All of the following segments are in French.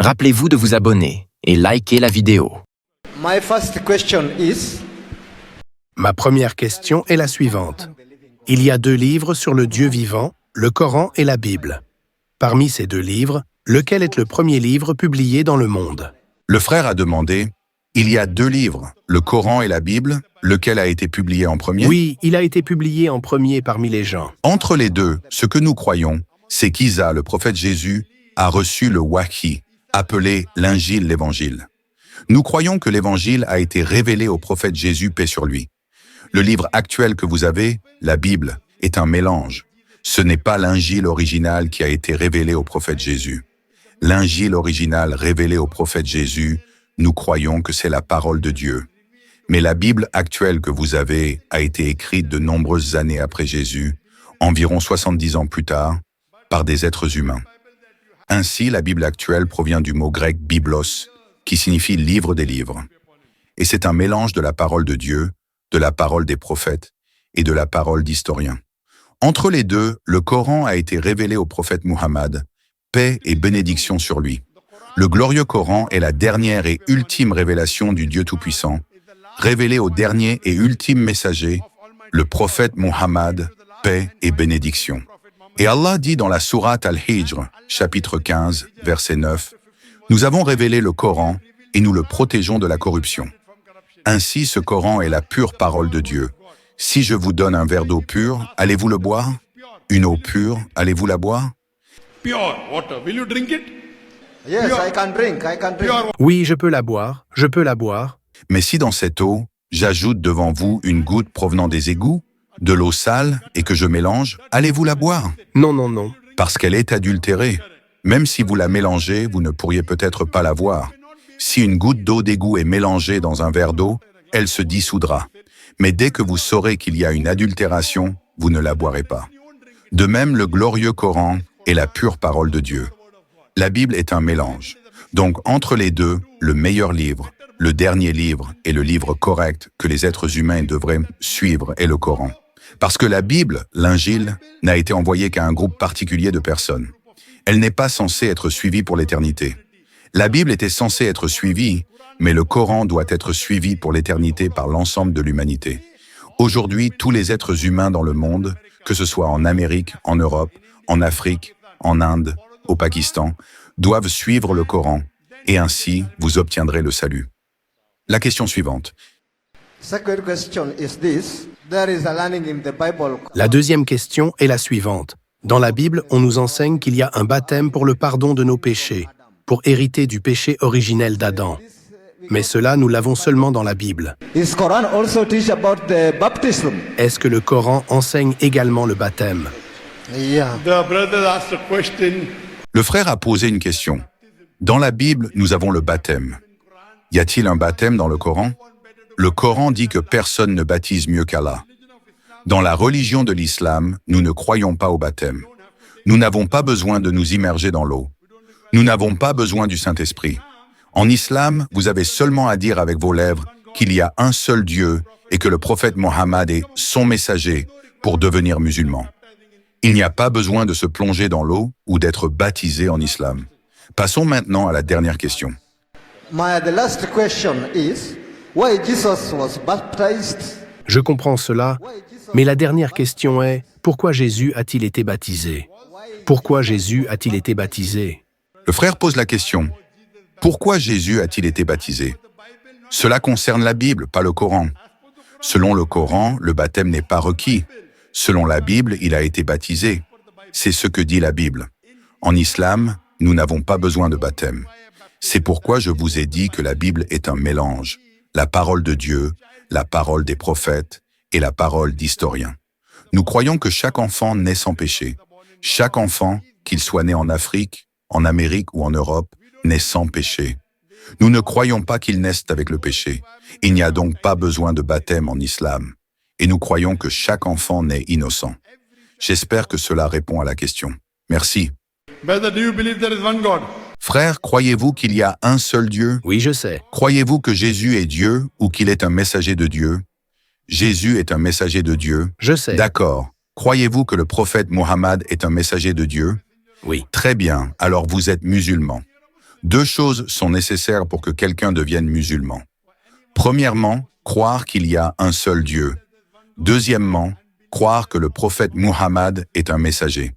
Rappelez-vous de vous abonner et liker la vidéo. My first question is, Ma première question est la suivante. Il y a 2 livres sur le Dieu vivant, le Coran et la Bible. Parmi ces 2 livres, lequel est le premier livre publié dans le monde? Le frère a demandé, il y a 2 livres, le Coran et la Bible, lequel a été publié en premier? Oui, il a été publié en premier parmi les gens. Entre les deux, ce que nous croyons, c'est qu'Isa, le prophète Jésus, a reçu le Wahi, appelé l'Injil, l'Évangile. Nous croyons que l'Évangile a été révélé au prophète Jésus, paix sur lui. Le livre actuel que vous avez, la Bible, est un mélange. Ce n'est pas l'Injil original qui a été révélé au prophète Jésus. L'Injil original révélé au prophète Jésus, nous croyons que c'est la parole de Dieu. Mais la Bible actuelle que vous avez a été écrite de nombreuses années après Jésus, environ 70 ans plus tard, par des êtres humains. Ainsi, la Bible actuelle provient du mot grec « biblos », qui signifie « livre des livres ». Et c'est un mélange de la parole de Dieu, de la parole des prophètes et de la parole d'historiens. Entre les deux, le Coran a été révélé au prophète Muhammad, paix et bénédiction sur lui. Le glorieux Coran est la dernière et ultime révélation du Dieu Tout-Puissant, révélée au dernier et ultime messager, le prophète Muhammad, paix et bénédiction. Et Allah dit dans la sourate Al-Hijr, chapitre 15, verset 9, « Nous avons révélé le Coran et nous le protégeons de la corruption. Ainsi, ce Coran est la pure parole de Dieu. Si je vous donne un verre d'eau pure, allez-vous le boire? Une eau pure, allez-vous la boire? Pure water. Will you drink it? yes, Pure. I can drink. Pure. Oui, je peux la boire, je peux la boire. Mais si dans cette eau, j'ajoute devant vous une goutte provenant des égouts, de l'eau sale et que je mélange, allez-vous la boire? Non, non, non. Parce qu'elle est adultérée. Même si vous la mélangez, vous ne pourriez peut-être pas la boire. Si une goutte d'eau d'égout est mélangée dans un verre d'eau, elle se dissoudra. Mais dès que vous saurez qu'il y a une adultération, vous ne la boirez pas. De même, le glorieux Coran est la pure parole de Dieu. La Bible est un mélange. Donc, entre les deux, le meilleur livre, le dernier livre et le livre correct que les êtres humains devraient suivre est le Coran. Parce que la Bible, l'Injil, n'a été envoyée qu'à un groupe particulier de personnes. Elle n'est pas censée être suivie pour l'éternité. La Bible était censée être suivie, mais le Coran doit être suivi pour l'éternité par l'ensemble de l'humanité. Aujourd'hui, tous les êtres humains dans le monde, que ce soit en Amérique, en Europe, en Afrique, en Inde, au Pakistan, doivent suivre le Coran, et ainsi vous obtiendrez le salut. La question suivante. Second question is this. There is a learning in the Bible. La deuxième question est la suivante. Dans la Bible, on nous enseigne qu'il y a un baptême pour le pardon de nos péchés, pour hériter du péché originel d'Adam. Mais cela, nous l'avons seulement dans la Bible. Is Quran also teach about the baptism? Est-ce que le Coran enseigne également le baptême? Yeah. The brother asked a question. Le frère a posé une question. Dans la Bible, nous avons le baptême. Y a-t-il un baptême dans le Coran? Le Coran dit que personne ne baptise mieux qu'Allah. Dans la religion de l'islam, nous ne croyons pas au baptême. Nous n'avons pas besoin de nous immerger dans l'eau. Nous n'avons pas besoin du Saint-Esprit. En islam, vous avez seulement à dire avec vos lèvres qu'il y a un seul Dieu et que le prophète Mohammed est son messager pour devenir musulman. Il n'y a pas besoin de se plonger dans l'eau ou d'être baptisé en islam. Passons maintenant à la dernière question. The last question is, why Jesus was baptized? Je comprends cela, mais la dernière question est, pourquoi Jésus a-t-il été baptisé? Pourquoi Jésus a-t-il été baptisé? Le frère pose la question. Pourquoi Jésus a-t-il été baptisé? Cela concerne la Bible, pas le Coran. Selon le Coran, le baptême n'est pas requis. Selon la Bible, il a été baptisé. C'est ce que dit la Bible. En islam, nous n'avons pas besoin de baptême. C'est pourquoi je vous ai dit que la Bible est un mélange. La parole de Dieu, la parole des prophètes et la parole d'historiens. Nous croyons que chaque enfant naît sans péché. Chaque enfant, qu'il soit né en Afrique, en Amérique ou en Europe, naît sans péché. Nous ne croyons pas qu'ils naissent avec le péché. Il n'y a donc pas besoin de baptême en islam. Et nous croyons que chaque enfant naît innocent. J'espère que cela répond à la question. Merci. Brother, do you believe there is one God? Frère, croyez-vous qu'il y a un seul Dieu? Oui, je sais. Croyez-vous que Jésus est Dieu ou qu'il est un messager de Dieu? Jésus est un messager de Dieu. Je sais. D'accord. Croyez-vous que le prophète Mohammed est un messager de Dieu? Oui. Très bien, alors vous êtes musulman. 2 choses sont nécessaires pour que quelqu'un devienne musulman. Premièrement, croire qu'il y a un seul Dieu. Deuxièmement, croire que le prophète Muhammad est un messager.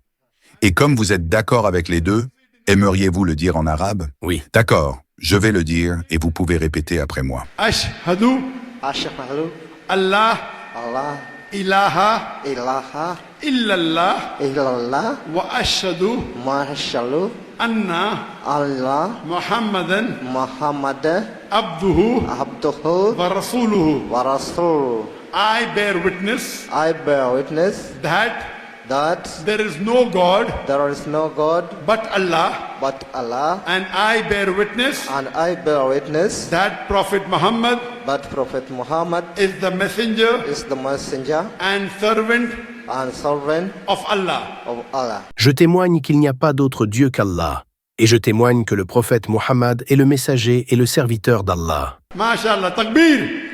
Et comme vous êtes d'accord avec les deux, aimeriez-vous le dire en arabe? Oui. D'accord, je vais le dire et vous pouvez répéter après moi. Ashhadu Ashhadu Allah Allah ilaha ilaha illallah illallah wa ashhadu wa ashhadu anna Allah Muhammadan Muhammad abduhu abduhu wa rasuluhu. wa rasuluh. I bear witness I bear witness that that there is no God there is no God but Allah, but Allah, and I bear witness and I bear witness that Prophet Muhammad that Prophet Muhammad is the messenger is the messenger and servant and servant of Allah. of Allah. Je témoigne qu'il n'y a pas d'autre Dieu qu'Allah, et je témoigne que le prophète Muhammad est le messager et le serviteur d'Allah. MashaAllah, takbir.